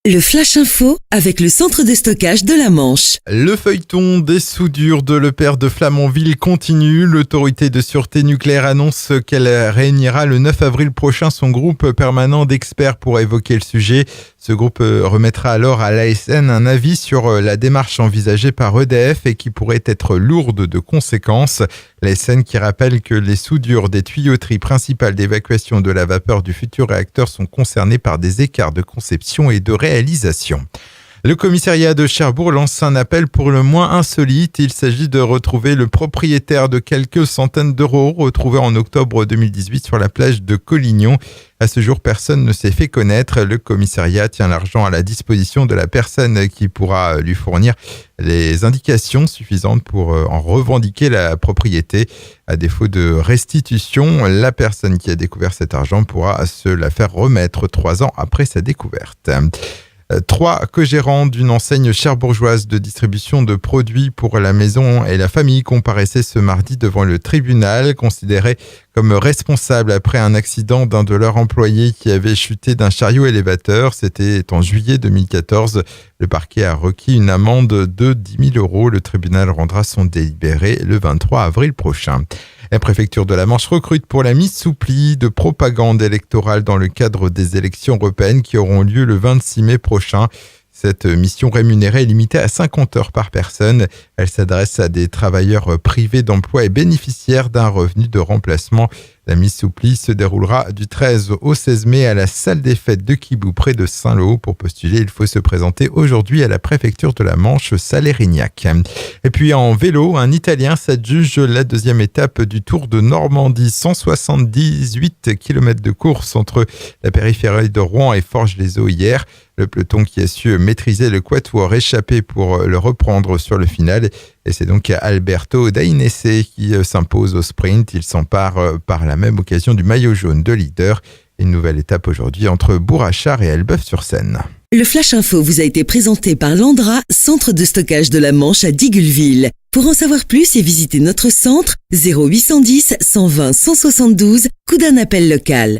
Le Flash Info avec le centre de stockage de la Manche. Le feuilleton des soudures de l'EPR de Flamanville continue. L'autorité de sûreté nucléaire annonce qu'elle réunira le 9 avril prochain son groupe permanent d'experts pour évoquer le sujet. Ce groupe remettra alors à l'ASN un avis sur la démarche envisagée par EDF et qui pourrait être lourde de conséquences. L'ASN qui rappelle que les soudures des tuyauteries principales d'évacuation de la vapeur du futur réacteur sont concernées par des écarts de conception et de réalisation. Le commissariat de Cherbourg lance un appel pour le moins insolite. Il s'agit de retrouver le propriétaire de quelques centaines d'euros retrouvés en octobre 2018 sur la plage de Collignon. À ce jour, personne ne s'est fait connaître. Le commissariat tient l'argent à la disposition de la personne qui pourra lui fournir les indications suffisantes pour en revendiquer la propriété. À défaut de restitution, la personne qui a découvert cet argent pourra se la faire remettre 3 ans après sa découverte. 3 co-gérants d'une enseigne cherbourgeoise de distribution de produits pour la maison et la famille comparaissaient ce mardi devant le tribunal, considérés comme responsables après un accident d'un de leurs employés qui avait chuté d'un chariot élévateur. C'était en juillet 2014. Le parquet a requis une amende de 10 000 euros. Le tribunal rendra son délibéré le 23 avril prochain. La préfecture de la Manche recrute pour la mise sous pli de propagande électorale dans le cadre des élections européennes qui auront lieu le 26 mai prochain. Cette mission rémunérée est limitée à 50 heures par personne. Elle s'adresse à des travailleurs privés d'emploi et bénéficiaires d'un revenu de remplacement. La mise sous pli se déroulera du 13 au 16 mai à la salle des fêtes de Quibou près de Saint-Lô. Pour postuler, il faut se présenter aujourd'hui à la préfecture de la Manche, Salé-Rignac. Et puis en vélo, un Italien s'adjuge la deuxième étape du Tour de Normandie. 178 km de course entre la périphérie de Rouen et Forges-les-Eaux hier. Le peloton qui a su maîtriser le quatuor échappé pour le reprendre sur le final. Et c'est donc Alberto Dainese qui s'impose au sprint. Il s'empare par la même occasion du maillot jaune de leader. Une nouvelle étape aujourd'hui entre Bourrachard et Elbeuf-sur-Seine. Le Flash Info vous a été présenté par Landra, centre de stockage de la Manche à Digulleville. Pour en savoir plus et visiter notre centre, 0810 120 172, coup d'un appel local.